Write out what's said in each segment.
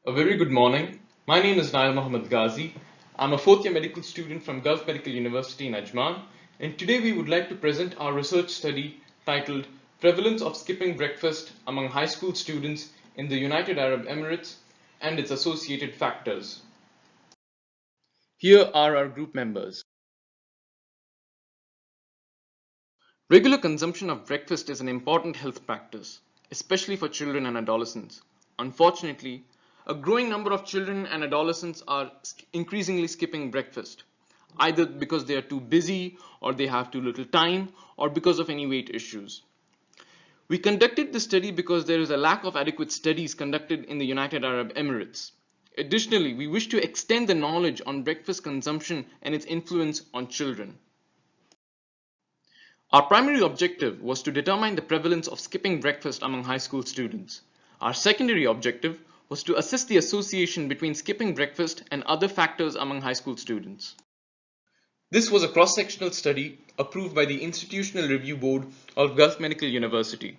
A very good morning. My name is Nail Mohammed Ghazi. I'm a fourth year medical student from Gulf Medical University in Ajman, and today we would like to present our research study titled Prevalence of Skipping Breakfast Among High School Students in the United Arab Emirates and its Associated Factors. Here are our group members. Regular consumption of breakfast is an important health practice, especially for children and adolescents. Unfortunately, a growing number of children and adolescents are increasingly skipping breakfast, either because they are too busy or they have too little time or because of any weight issues. We conducted this study because there is a lack of adequate studies conducted in the United Arab Emirates. Additionally, we wish to extend the knowledge on breakfast consumption and its influence on children. Our primary objective was to determine the prevalence of skipping breakfast among high school students. Our secondary objective was to assess the association between skipping breakfast and other factors among high school students. This was a cross-sectional study approved by the Institutional Review Board of Gulf Medical University.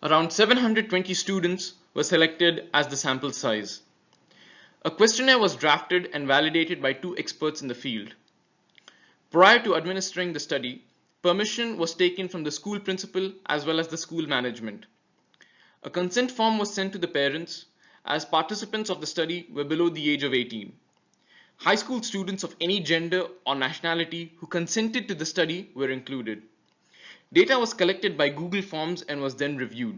Around 720 students were selected as the sample size. A questionnaire was drafted and validated by two experts in the field. Prior to administering the study, permission was taken from the school principal as well as the school management. A consent form was sent to the parents as participants of the study were below the age of 18. High school students of any gender or nationality who consented to the study were included. Data was collected by Google Forms and was then reviewed.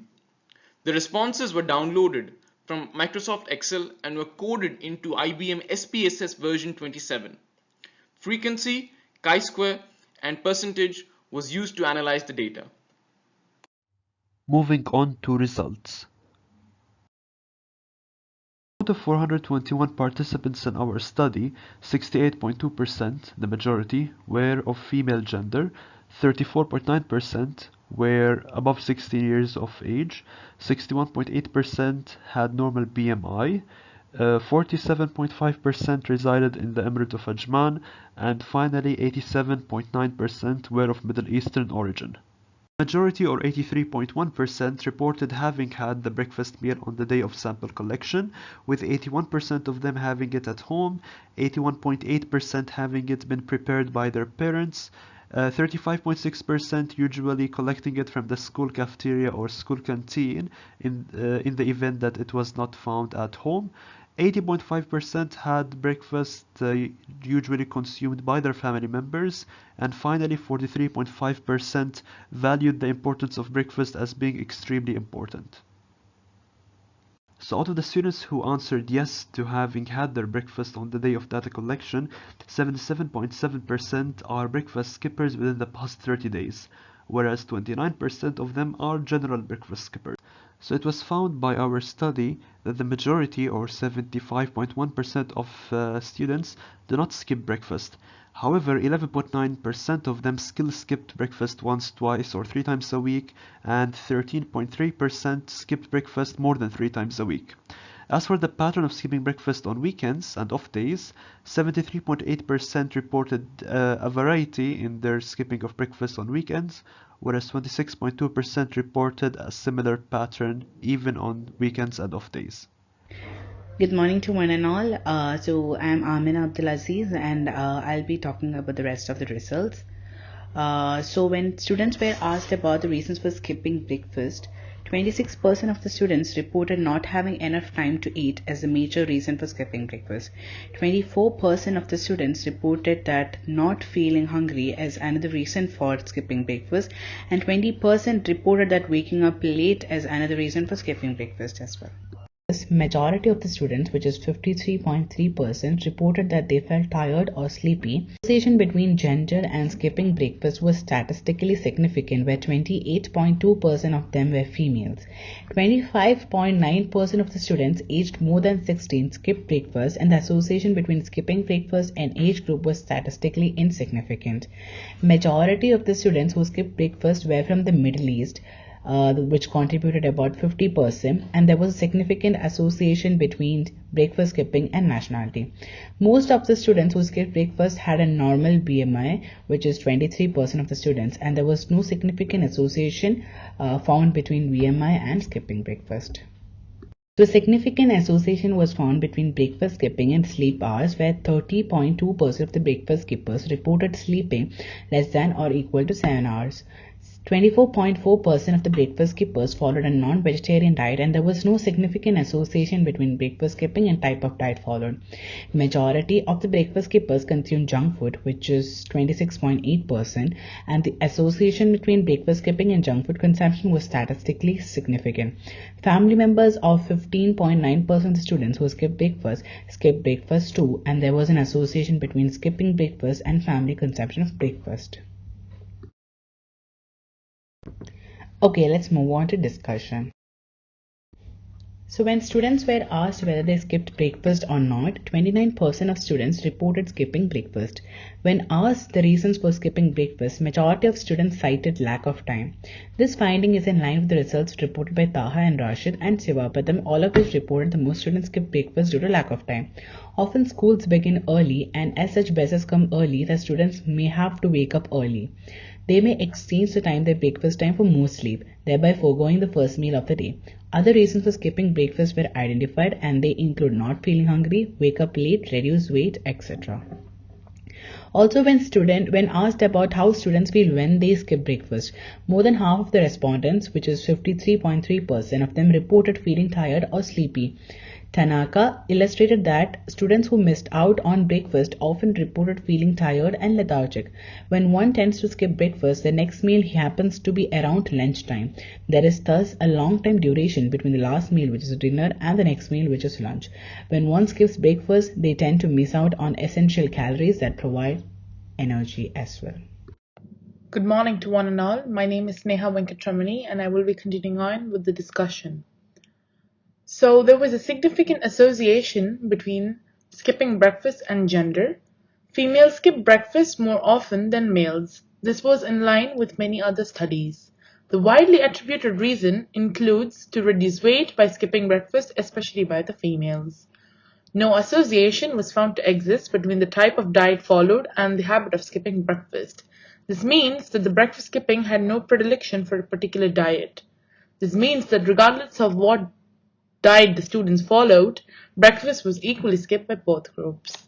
The responses were downloaded from Microsoft Excel and were coded into IBM SPSS version 27. Frequency, chi-square, and percentage was used to analyze the data. Moving on to results. Out of 421 participants in our study, 68.2%, the majority, were of female gender, 34.9% were above 16 years of age, 61.8% had normal BMI, 47.5% resided in the Emirate of Ajman, and finally 87.9% were of Middle Eastern origin. Majority, or 83.1%, reported having had the breakfast meal on the day of sample collection, with 81% of them having it at home, 81.8% having it been prepared by their parents, 35.6% usually collecting it from the school cafeteria or school canteen in the event that it was not found at home. 80.5% had breakfast usually consumed by their family members, and finally 43.5% valued the importance of breakfast as being extremely important. So out of the students who answered yes to having had their breakfast on the day of data collection, 77.7% are breakfast skippers within the past 30 days, whereas 29% of them are general breakfast skippers. So it was found by our study that the majority, or 75.1% of students, do not skip breakfast. However, 11.9% of them still skipped breakfast once, twice, or 3 times a week, and 13.3% skipped breakfast more than 3 times a week. As for the pattern of skipping breakfast on weekends and off days, 73.8% reported a variety in their skipping of breakfast on weekends, whereas 26.2% reported a similar pattern even on weekends and off days. Good morning to one and all. So I'm Amina Abdulaziz, and I'll be talking about the rest of the results. So when students were asked about the reasons for skipping breakfast, 26% of the students reported not having enough time to eat as a major reason for skipping breakfast. 24% of the students reported that not feeling hungry as another reason for skipping breakfast, and 20% reported that waking up late as another reason for skipping breakfast as well. Majority of the students, which is 53.3%, reported that they felt tired or sleepy. The association between gender and skipping breakfast was statistically significant, where 28.2% of them were females. 25.9% of the students aged more than 16 skipped breakfast, and the association between skipping breakfast and age group was statistically insignificant. Majority of the students who skipped breakfast were from the Middle East, which contributed about 50%, and there was a significant association between breakfast skipping and nationality. Most of the students who skipped breakfast had a normal BMI, which is 23% of the students, and there was no significant association found between BMI and skipping breakfast. So a significant association was found between breakfast skipping and sleep hours, where 30.2% of the breakfast skippers reported sleeping less than or equal to 7 hours. 24.4% of the breakfast skippers followed a non-vegetarian diet, and there was no significant association between breakfast skipping and type of diet followed. Majority of the breakfast skippers consumed junk food, which is 26.8%, and the association between breakfast skipping and junk food consumption was statistically significant. Family members of 15.9% of students who skipped breakfast too, and there was an association between skipping breakfast and family consumption of breakfast. Okay, let's move on to discussion. So when students were asked whether they skipped breakfast or not, 29% of students reported skipping breakfast. When asked the reasons for skipping breakfast, majority of students cited lack of time. This finding is in line with the results reported by Taha and Rashid and Sivapatam, all of which reported that most students skip breakfast due to lack of time. Often schools begin early, and as such buses come early, the students may have to wake up early. They may exchange the time their breakfast time for more sleep, thereby foregoing the first meal of the day. Other reasons for skipping breakfast were identified, and they include not feeling hungry, wake up late, reduce weight, etc. Also, when asked about how students feel when they skip breakfast, more than half of the respondents, which is 53.3% of them, reported feeling tired or sleepy. Tanaka illustrated that students who missed out on breakfast often reported feeling tired and lethargic. When one tends to skip breakfast, the next meal happens to be around lunchtime. There is thus a long time duration between the last meal, which is dinner, and the next meal, which is lunch. When one skips breakfast, they tend to miss out on essential calories that provide energy as well. Good morning to one and all. My name is Neha Venkatramani, and I will be continuing on with the discussion. So there was a significant association between skipping breakfast and gender. Females skip breakfast more often than males. This was in line with many other studies. The widely attributed reason includes to reduce weight by skipping breakfast, especially by the females. No association was found to exist between the type of diet followed and the habit of skipping breakfast. This means that the breakfast skipping had no predilection for a particular diet. This means that regardless of what diet the students followed, breakfast was equally skipped by both groups.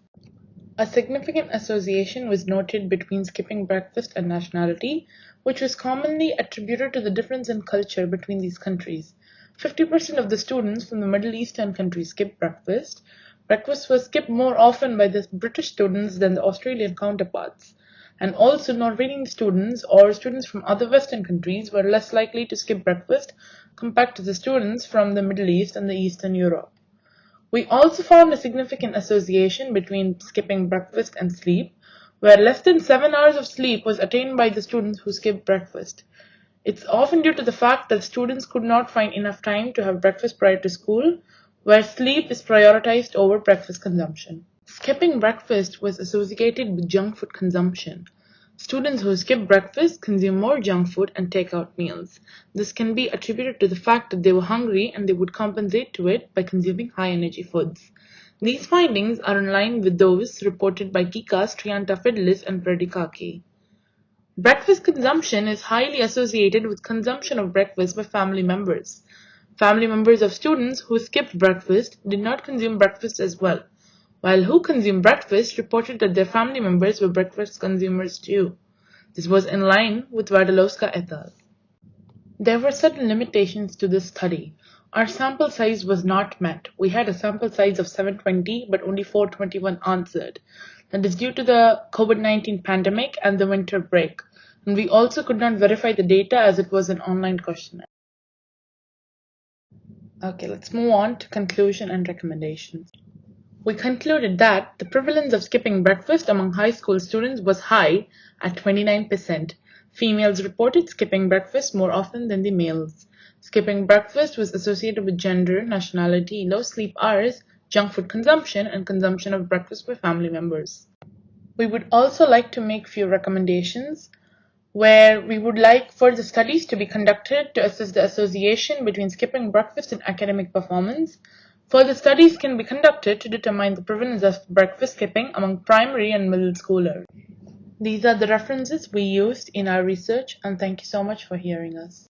A significant association was noted between skipping breakfast and nationality, which was commonly attributed to the difference in culture between these countries. 50% of the students from the Middle Eastern countries skipped breakfast. Breakfast was skipped more often by the British students than the Australian counterparts. And also Norwegian students or students from other Western countries were less likely to skip breakfast compared to the students from the Middle East and the Eastern Europe. We also found a significant association between skipping breakfast and sleep, where less than 7 hours of sleep was attained by the students who skipped breakfast. It's often due to the fact that students could not find enough time to have breakfast prior to school, where sleep is prioritized over breakfast consumption. Skipping breakfast was associated with junk food consumption. Students who skip breakfast consume more junk food and take out meals. This can be attributed to the fact that they were hungry and they would compensate to it by consuming high energy foods. These findings are in line with those reported by Kikas, Trianta Fidelis, and Predikaki. Breakfast consumption is highly associated with consumption of breakfast by family members. Family members of students who skipped breakfast did not consume breakfast as well, while who consumed breakfast reported that their family members were breakfast consumers too. This was in line with Wadalowska et al. There were certain limitations to this study. Our sample size was not met. We had a sample size of 720, but only 421 answered. That is due to the COVID-19 pandemic and the winter break. And we also could not verify the data as it was an online questionnaire. Okay, let's move on to conclusion and recommendations. We concluded that the prevalence of skipping breakfast among high school students was high at 29%. Females reported skipping breakfast more often than the males. Skipping breakfast was associated with gender, nationality, low sleep hours, junk food consumption, and consumption of breakfast by family members. We would also like to make few recommendations where we would like further studies to be conducted to assess the association between skipping breakfast and academic performance. Further studies can be conducted to determine the prevalence of breakfast skipping among primary and middle schoolers. These are the references we used in our research, and thank you so much for hearing us.